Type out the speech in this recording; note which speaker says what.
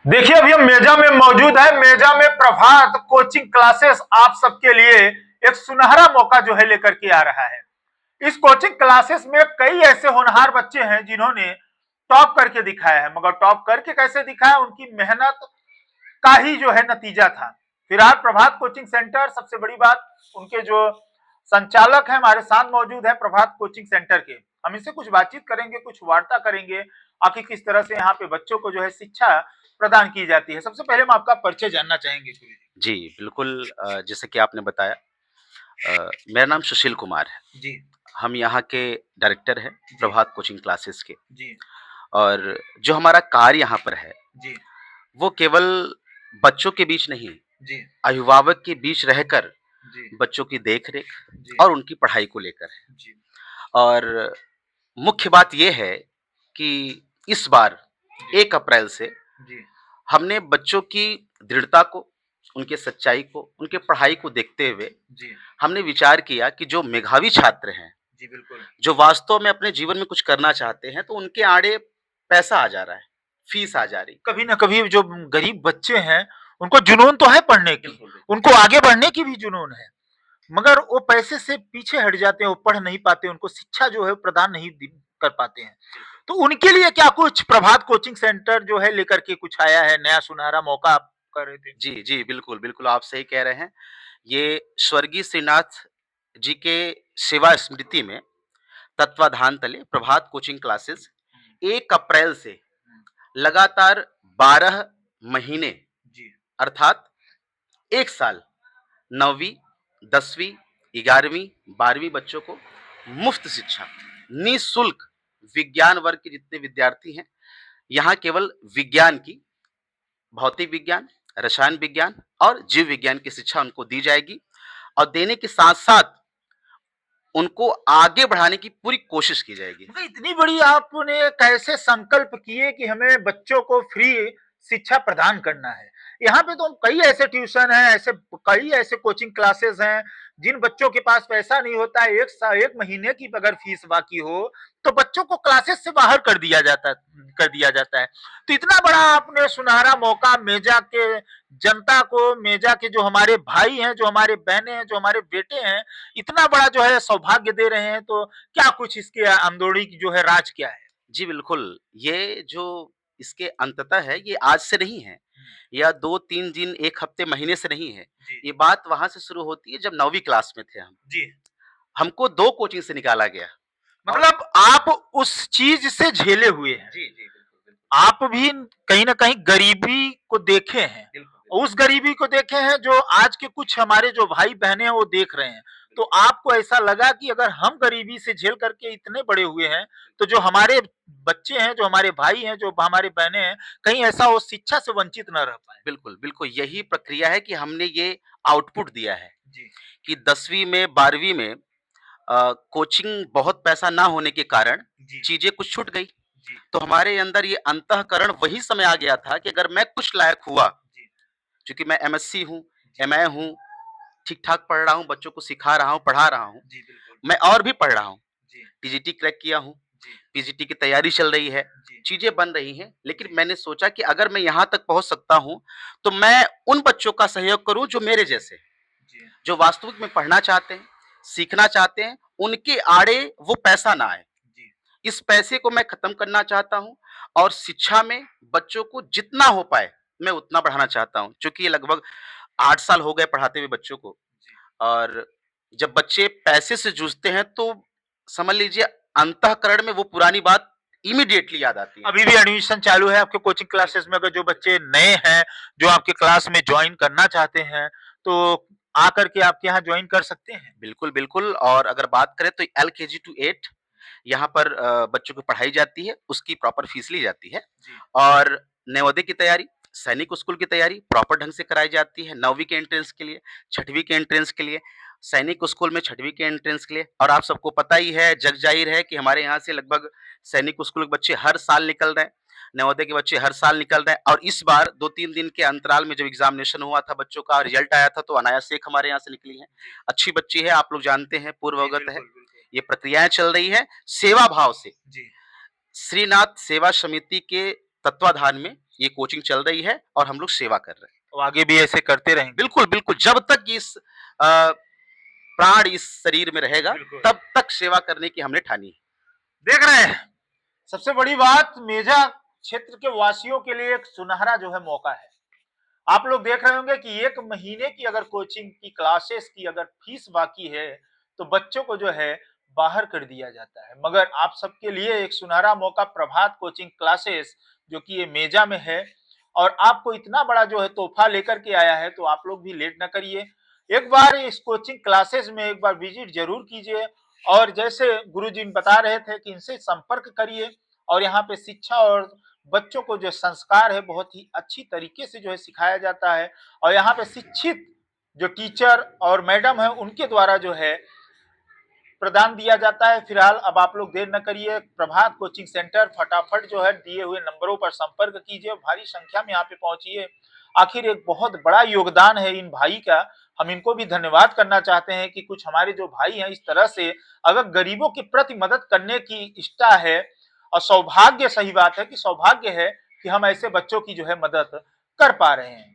Speaker 1: देखिए अभी हम मेजा में मौजूद है। मेजा में प्रभात कोचिंग क्लासेस आप सबके लिए एक सुनहरा मौका जो है लेकर के आ रहा है। इस कोचिंग क्लासेस में कई ऐसे होनहार बच्चे हैं जिन्होंने टॉप करके दिखाया है, मगर टॉप करके कैसे दिखाया, उनकी मेहनत का ही जो है नतीजा था। फिलहाल प्रभात कोचिंग सेंटर, सबसे बड़ी बात, उनके जो संचालक है हमारे साथ मौजूद है प्रभात कोचिंग सेंटर के। हम इनसे कुछ बातचीत करेंगे, कुछ वार्ता करेंगे, आखिर किस तरह से यहाँ पे बच्चों को जो है शिक्षा प्रदान की जाती है। सबसे पहले हम आपका परिचय जानना चाहेंगे गुरु जी।
Speaker 2: जी, बिल्कुल जैसे कि आपने बताया मेरा नाम सुशील कुमार है।
Speaker 1: जी
Speaker 2: हम यहाँ के डायरेक्टर हैं
Speaker 1: जी
Speaker 2: प्रभात कोचिंग क्लासेस के।
Speaker 1: जी
Speaker 2: और जो हमारा कार्य यहाँ पर है,
Speaker 1: जी
Speaker 2: वो केवल बच्चों के बीच नहीं,
Speaker 1: जी
Speaker 2: अभिभावक के बीच रहकर
Speaker 1: जी
Speaker 2: बच्चों की देख-रेख
Speaker 1: जी
Speaker 2: और उनकी पढ़ाई को लेकर है।
Speaker 1: जी
Speaker 2: और मुख्य बात ये है कि इस बार 1 अप्रैल से
Speaker 1: जी
Speaker 2: हमने बच्चों की दृढ़ता को, उनके सच्चाई को, उनके पढ़ाई को देखते हुए
Speaker 1: जी
Speaker 2: हमने विचार किया कि जो मेधावी छात्र हैं,
Speaker 1: जी बिल्कुल।
Speaker 2: जो वास्तव में अपने जीवन में कुछ करना चाहते हैं, तो उनके आड़े पैसा आ जा रहा है, फीस आ जा रही।
Speaker 1: कभी ना कभी जो गरीब बच्चे हैं, उनको जुनून तो है पढ़ने की,
Speaker 2: बिल्कुल, बिल्कुल।
Speaker 1: उनको आगे बढ़ने की भी जुनून है, मगर वो पैसे से पीछे हट जाते हैं, वो पढ़ नहीं पाते, उनको शिक्षा जो है प्रदान नहीं कर पाते हैं। तो उनके लिए क्या कुछ प्रभात कोचिंग सेंटर जो है लेकर के कुछ आया है, नया सुनहरा मौका आप कर रहे थे?
Speaker 2: जी, जी, बिल्कुल, बिल्कुल आप सही कह रहे हैं। ये स्वर्गीय श्रीनाथ जी के सेवा स्मृति में तत्वाधान तले प्रभात कोचिंग क्लासेस 1 अप्रैल से लगातार 12 महीने
Speaker 1: जी
Speaker 2: अर्थात 1 साल 9वीं, 10वीं, 11वीं, 12वीं बच्चों को मुफ्त शिक्षा, निःशुल्क विज्ञान वर्ग के जितने विद्यार्थी हैं, यहाँ केवल विज्ञान की, भौतिक विज्ञान, रसायन विज्ञान और जीव विज्ञान की शिक्षा उनको दी जाएगी और देने के साथ-साथ उनको आगे बढ़ाने की पूरी कोशिश की जाएगी।
Speaker 1: मतलब इतनी बड़ी आपने कैसे संकल्प किए कि हमें बच्चों को फ्री शिक्षा प्रदान करना है? यहाँ पे तो कई ऐसे ट्यूशन हैं, ऐसे कई ऐसे कोचिंग क्लासेस हैं, जिन बच्चों के पास पैसा नहीं होता है, 1 महीने की अगर फीस बाकी हो, तो बच्चों को क्लासेस से बाहर कर दिया जाता है। तो इतना बड़ा आपने सुनहरा मौका मेजा के जनता को, मेजा के जो हमारे भाई हैं, जो हमारे बहनें हैं, जो हमारे बेटे हैं, इतना बड़ा जो है सौभाग्य दे रहे हैं, तो क्या कुछ इसके आंदोलन की जो है राज क्या है?
Speaker 2: जी, बिल्कुल। ये जो इसके अंततः है, ये आज से नहीं है या 2-3 दिन, 1 हफ्ते, महीने से नहीं है।
Speaker 1: जी,
Speaker 2: ये बात वहाँ से शुरू होती है जब 9वीं क्लास में थे हम।
Speaker 1: जी।
Speaker 2: हमको 2 कोचिंग से निकाला गया और
Speaker 1: मतलब आप उस चीज़ से झेले हुए हैं।
Speaker 2: जी, जी, बिल्कुल, बिल्कुल।
Speaker 1: आप भी कहीं न कहीं गरीबी को देखे हैं।
Speaker 2: बिल्कुल, बिल्कुल।
Speaker 1: उस गरीबी को देखे हैं जो आज के कुछ हमारे जो भाई-बहनें हैं वो देख रहे हैं। तो आपको ऐसा लगा कि अगर हम गरीबी से झेल करके इतने बड़े हुए हैं, तो जो हमारे बच्चे हैं, जो हमारे भाई हैं, जो हमारे बहनें हैं, कहीं ऐसा वो शिक्षा से वंचित ना रह पाएँ।
Speaker 2: बिल्कुल, बिल्कुल, यही प्रक्रिया है कि हमने ये आउटपुट दिया है
Speaker 1: जी,
Speaker 2: कि 10वीं में, 12वीं में कोचिंग बहुत पैसा ना होने के कारण
Speaker 1: जी,
Speaker 2: चीज़ें कुछ छूट गई।
Speaker 1: जी,
Speaker 2: तो हमारे अंदर ये अंतःकरण वही समय आ गया था कि अगर मैं कुछ लायक हुआ,
Speaker 1: जी,
Speaker 2: क्योंकि मैं एमएससी हूँ,
Speaker 1: जी,
Speaker 2: एमए हूँ, ठीक-ठाक पढ़ रहा हूँ, बच्चों को सिखा रहा हूँ, पढ़ा रहा हूँ,
Speaker 1: जी, बिल्कुल।
Speaker 2: मैं और भी पढ़ रहा हूँ।
Speaker 1: जी,
Speaker 2: टीजीटी क्रैक किया हूँ,
Speaker 1: जी,
Speaker 2: पीजीटी की तैयारी चल रही है,
Speaker 1: जी,
Speaker 2: चीज़ें बन रही हैं, लेकिन
Speaker 1: जी,
Speaker 2: मैंने सोचा कि अगर मैं यहाँ तक पहुँच सकता हूँ, तो मैं उन बच्चों का सहयोग करूँ जो मेरे जैसे हैं,
Speaker 1: जी,
Speaker 2: जो वास्तविक में पढ़ना चाहते हैं, सीखना चाहते हैं, उनके आड़े वो पैसा ना आए।
Speaker 1: जी,
Speaker 2: इस पैसे को मैं खत्म करना चाहता हूँ और शिक्षा में बच्चों को जितना हो पाए, मैं उतना बढ़ाना चाहता हूँ। चूँकि ये लगभग 8 साल हो गए पढ़ाते हुए बच्चों को
Speaker 1: जी।
Speaker 2: और जब बच्चे पैसे से जूझते हैं तो समझ लीजिए अंतःकरण में वो पुरानी बात इमीडिएटली याद आती है।
Speaker 1: अभी भी एडमिशन चालू है आपके कोचिंग क्लासेस में? अगर जो बच्चे नए हैं, जो आपके क्लास में जॉइन करना चाहते हैं, तो आकर के आपके यहाँ जॉइन कर सकते हैं?
Speaker 2: बिल्कुल, बिल्कुल और अगर बात करें तो एलकेजी टू 8 यहाँ पर बच्चों को पढ़ाई जाती है, उसकी प्रॉपर फीस ली जाती है
Speaker 1: जी,
Speaker 2: और नवोदय की तैयारी, सैनिक स्कूल की तैयारी प्रॉपर ढंग से कराई जाती है 9वीं के एंट्रेंस के लिए, 6वीं के एंट्रेंस के लिए, सैनिक स्कूल में 6वीं के एंट्रेंस के लिए और आप सबको पता ही है, जग ज़ाहिर है कि हमारे यहाँ से लगभग सैनिक स्कूल के बच्चे हर साल निकल रहे हैं, नवोदय के बच्चे हर साल निकल रहे हैं और इस बार 2-3 दिन के अंतराल में जब एग्ज़ामिनेशन हुआ था बच्चों का, रिज़ल्ट आया था तो अनायास से एक हमारे यहाँ से निकली है।
Speaker 1: जी,
Speaker 2: अच्छी बच्ची है, आप लोग जानते हैं,
Speaker 1: जी,
Speaker 2: पूर्ववगत है।
Speaker 1: बिल्कुल, बिल्कुल।
Speaker 2: ये प्रक्रियाएँ चल रही हैं, सेवा भाव से।
Speaker 1: जी,
Speaker 2: श्रीनाथ सेवा समिति के तत्वाधान में ये कोचिंग चल रही है और हम लोग सेवा कर रहे हैं।
Speaker 1: तो आगे भी ऐसे करते रहेंगे।
Speaker 2: बिल्कुल, बिल्कुल, जब तक इस प्राण इस शरीर में रहेगा,
Speaker 1: बिल्कुल।
Speaker 2: तब तक सेवा करने की हमने ठानी है।
Speaker 1: देख रहे हैं, सबसे बड़ी बात मेजा क्षेत्र के वासियों के लिए एक सुनहरा जो है मौका है। आप लोग देख रहे होंगे कि 1 महीने की अगर कोचिंग की क्लासेस की अगर फीस बाकी है, तो बच्चों को जो है बाहर कर दिया जाता है। मगर आप सबके लिए एक सुनहरा मौका प्रभात कोचिंग क्लासेस जो कि ये मेजा में है और आपको इतना बड़ा जो है तोहफा लेकर के आया है, तो आप लोग भी लेट ना करिए। एक बार इस कोचिंग क्लासेस में एक बार विजिट जरूर कीजिए और जैसे गुरुजी बता रहे थे कि इनसे संपर्क करिए और यहाँ पे शिक्षा और बच्चों को जो संस्कार है बहुत ही अच्छी तरीके से जो है सिखाया जाता है और यहाँ पे शिक्षित जो टीचर और मैडम है उनके द्वारा जो है प्रदान दिया जाता है। फिलहाल अब आप लोग देर न करिए, प्रभात कोचिंग सेंटर फटाफट जो है दिए हुए नंबरों पर संपर्क कीजिए, भारी संख्या में यहाँ पे पहुंचिए। आखिर एक बहुत बड़ा योगदान है इन भाई का, हम इनको भी धन्यवाद करना चाहते हैं कि कुछ हमारे जो भाई हैं इस तरह से अगर गरीबों के प्रति मदद करने की इच्छा है और सौभाग्य, सही बात है कि सौभाग्य है कि हम ऐसे बच्चों की जो है मदद कर पा रहे हैं।